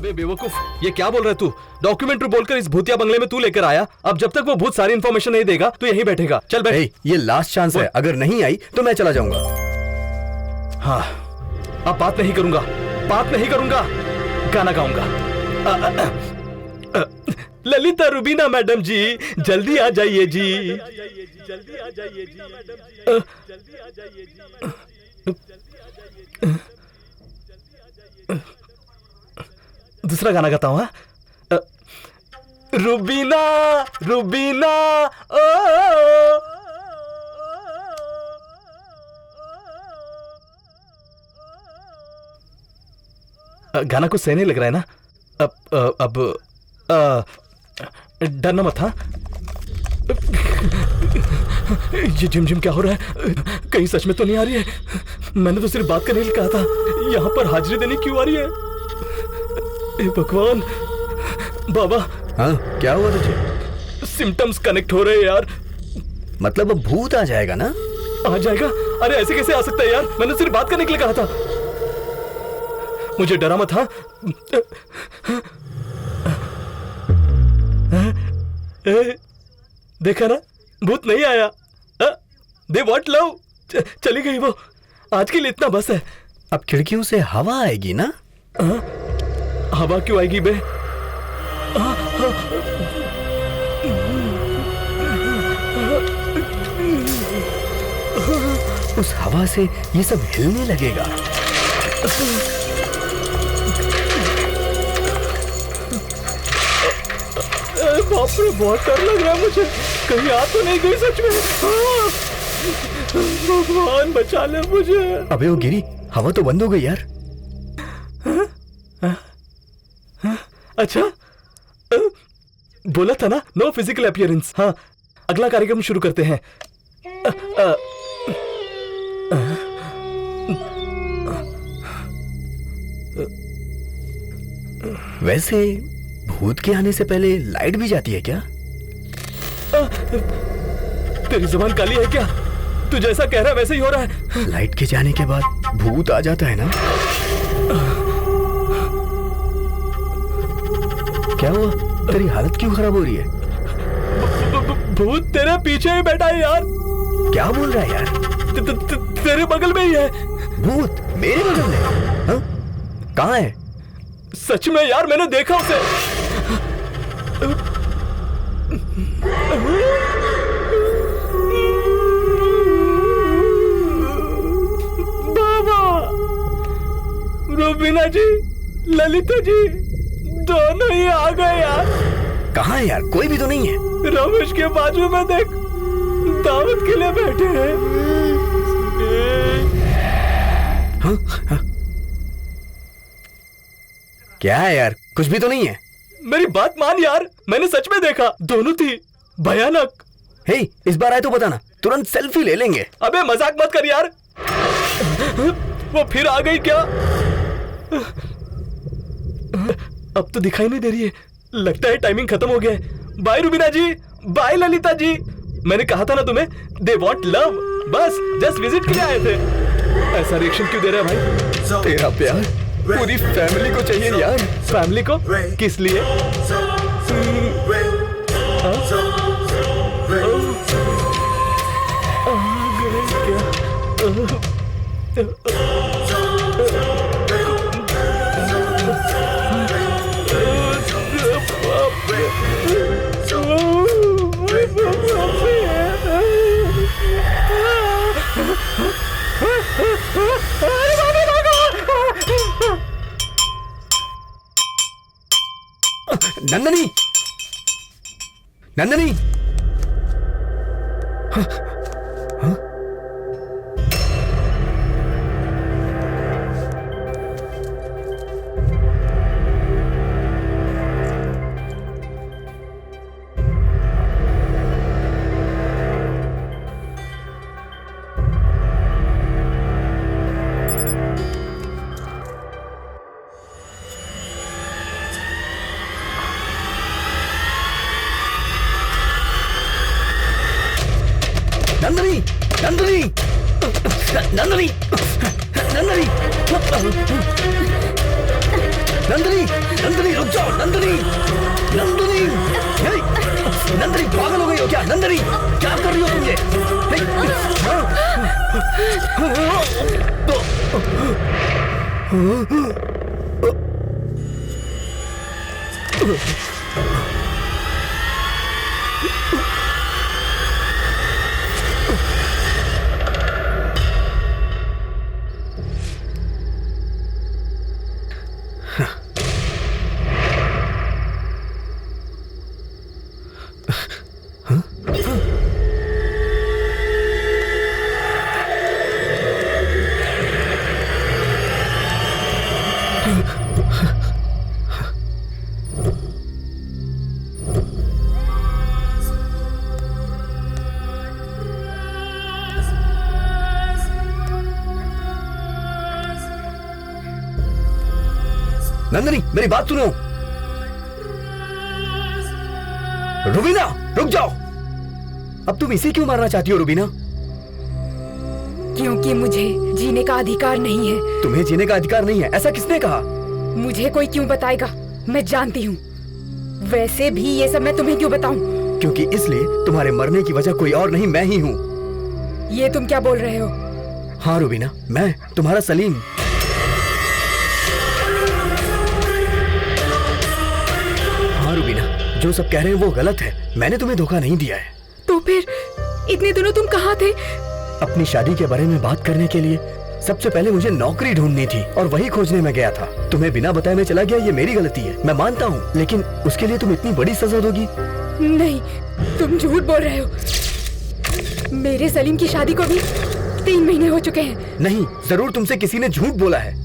अबे बेवकूफ, ये क्या बोल रहा है तू? डॉक्यूमेंट्री बोलकर इस भूतिया बंगले में तू लेकर आया। अब जब तक वो भूत सारी इन्फॉर्मेशन नहीं देगा तो यहीं बैठेगा। चल बैठ। ये लास्ट चांस है, अगर नहीं आई तो मैं चला जाऊंगा। हाँ, अब बात नहीं करूंगा, गाना गाऊंगा। ललिता रुबीना मैडम जी, जल्दी आ जाइए जी, जल्दी आ जाइए जी, जल्दी आ जाइए जी। दूसरा गाना गाता हूँ। रुबीना रुबीना ओ, गाना कुछ सही नहीं लग रहा है ना? अब डरना मत। हाँ, ये झिमझिम क्या हो रहा है? कहीं सच में तो नहीं आ रही है? मैंने तो सिर्फ बात करने के लिए कहा था, यहाँ पर हाजिरी देने क्यों आ रही है? ए भगवान। बाबा। हाँ, क्या हुआ तुझे? सिम्टम्स कनेक्ट हो रहे हैं यार। मतलब अब भूत आ जाएगा ना? आ जाएगा? अरे ऐसे कैसे आ सकता है यार? मैंने सिर्फ बात करने के लिए कहा था। मुझे डरा मत। हाँ, देखा ना, भूत नहीं आया। दे वॉट लव, चली गई वो। आज के लिए इतना बस है। अब खिड़कियों से हवा आएगी ना? हवा क्यों आएगी बे? उस हवा से ये सब हिलने लगेगा। बाप रे, बहुत डर लग रहा है मुझे। कहीं आ तो नहीं गई सच में? भगवान बचा ले मुझे। अबे वो गिरी, हवा तो बंद हो गई यार। अच्छा, बोला था ना, नो फिजिकल अपीयरेंस। हाँ, अगला कार्यक्रम शुरू करते हैं। वैसे भूत के आने से पहले लाइट भी जाती है क्या? तेरी जुबान काली है क्या? तू जैसा कह रहा है वैसे ही हो रहा है। लाइट के जाने के बाद भूत आ जाता है ना? क्या हुआ? तेरी हालत क्यों खराब हो रही है? भूत तेरे पीछे ही बैठा है यार। क्या बोल रहा है यार? तेरे बगल में ही है भूत। मेरे बगल में? हाँ? कहाँ है? सच में यार, मैंने देखा उसे। बाबा, रुबीना जी, ललिता जी, दोनों ही आ गए यार। कहाँ है यार? कोई भी तो नहीं है। रमेश के बाजू में देख, दावत के लिए बैठे हैं। हाँ? हाँ? क्या है यार? कुछ भी तो नहीं है। मेरी बात मान यार, मैंने सच में देखा, दोनों थी भयानक। हे, इस बार आए तो बताना, तुरंत सेल्फी ले लेंगे। अबे मजाक मत कर यार। वो फिर आ गई क्या? अब तो दिखाई नहीं दे रही है। लगता है टाइमिंग खत्म हो गया है। बाय रुबीना जी, बाय ललिता जी। मैंने कहा था ना तुम्हें, दे वॉन्ट लव। बस जस्ट विजिट के लिए आए थे। ऐसा रिएक्शन क्यों दे रहा है भाई? तेरा प्यार पूरी फैमिली को चाहिए यार। फैमिली को? किस लिए? नंदनी, नंदनी। हाँ? हाँ? नंदनी, नंदनी, नंदनी, नंदनी। नंदिनी, नंदिनी रुक जाओ, नंदिनी, नंदिनी, नंदिनी पागल हो गई हो क्या? नंदिनी क्या कर रही हो तुम ये? नंदिनी मेरी बात सुनो। रुबीना रुक जाओ। अब तुम इसे क्यों मारना चाहती हो रुबीना? क्योंकि मुझे जीने का अधिकार नहीं है। तुम्हें जीने का अधिकार नहीं है, ऐसा किसने कहा? मुझे कोई क्यों बताएगा, मैं जानती हूँ। वैसे भी ये सब मैं तुम्हें क्यों बताऊं? क्योंकि इसलिए तुम्हारे मरने की वजह कोई और नहीं, मैं ही हूँ। ये तुम क्या बोल रहे हो? हाँ रुबीना, मैं तुम्हारा सलीम। हाँ रुबीना, जो सब कह रहे हैं वो गलत है। मैंने तुम्हें धोखा नहीं दिया है। तो फिर इतने दिनों तुम कहाँ थे? अपनी शादी के बारे में बात करने के लिए सबसे पहले मुझे नौकरी ढूंढनी थी और वही खोजने में गया था। तुम्हें बिना बताए मैं चला गया, ये मेरी गलती है, मैं मानता हूँ, लेकिन उसके लिए तुम इतनी बड़ी सजा दोगी? नहीं, तुम झूठ बोल रहे हो। मेरे सलीम की शादी को भी 3 महीने हो चुके हैं। नहीं, जरूर तुमसे किसी ने झूठ बोला है।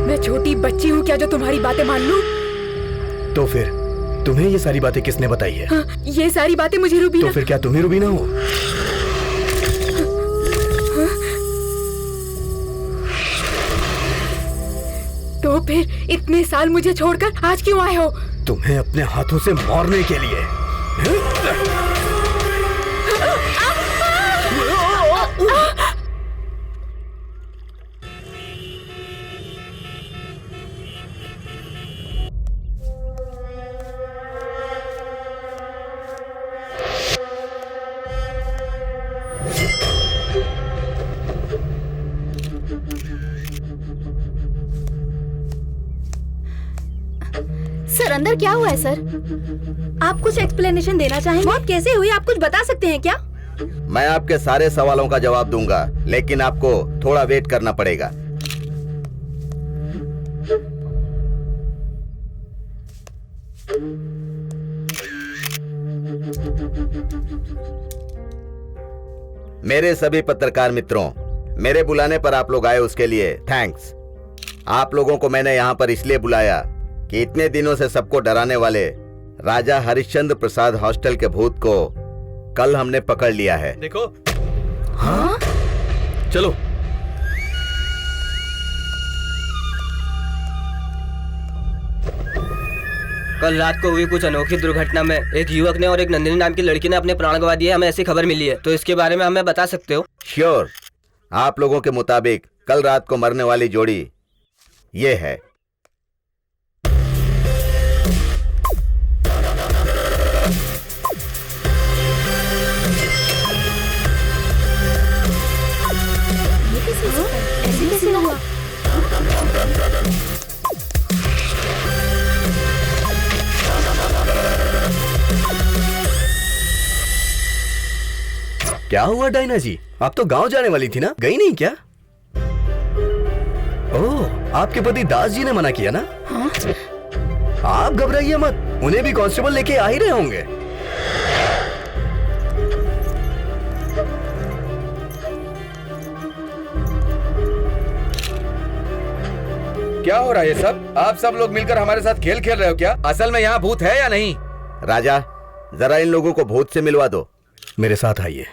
मैं छोटी बच्ची हूँ क्या जो तुम्हारी बातें मान लूं? तो फिर तुम्हें ये सारी बातें किसने बताई है? हाँ, ये सारी बातें मुझे रुबीना। तो फिर क्या तुम ही रुबीना हो? तो फिर इतने साल मुझे छोड़कर आज क्यों आए हो? तुम्हें अपने हाथों से मारने के लिए। सर अंदर क्या हुआ है सर? आप कुछ एक्सप्लेनेशन देना चाहेंगे? मौत कैसे हुई, आप कुछ बता सकते हैं क्या? मैं आपके सारे सवालों का जवाब दूंगा, लेकिन आपको थोड़ा वेट करना पड़ेगा। मेरे सभी पत्रकार मित्रों, मेरे बुलाने पर आप लोग आए उसके लिए थैंक्स। आप लोगों को मैंने यहाँ पर इसलिए बुलाया कि इतने दिनों से सबको डराने वाले राजा हरिश्चंद्र प्रसाद हॉस्टल के भूत को कल हमने पकड़ लिया है। देखो। हाँ? चलो। कल रात को हुई कुछ अनोखी दुर्घटना में एक युवक ने और एक नंदिनी नाम की लड़की ने अपने प्राण गंवा दिए। हमें ऐसी खबर मिली है, तो इसके बारे में हमें बता सकते हो? श्योर। आप लोगों के मुताबिक कल रात को मरने वाली जोड़ी ये है। ऐसे कैसे हुआ? क्या हुआ डायना जी? आप तो गांव जाने वाली थी ना, गई नहीं क्या? ओह, आपके पति दास जी ने मना किया ना? हाँ? आप घबराइए मत, उन्हें भी कांस्टेबल लेके आ ही रहे होंगे। क्या हो रहा है ये सब? आप सब लोग मिलकर हमारे साथ खेल खेल रहे हो क्या? असल में यहाँ भूत है या नहीं? राजा, जरा इन लोगों को भूत से मिलवा दो। मेरे साथ आइए।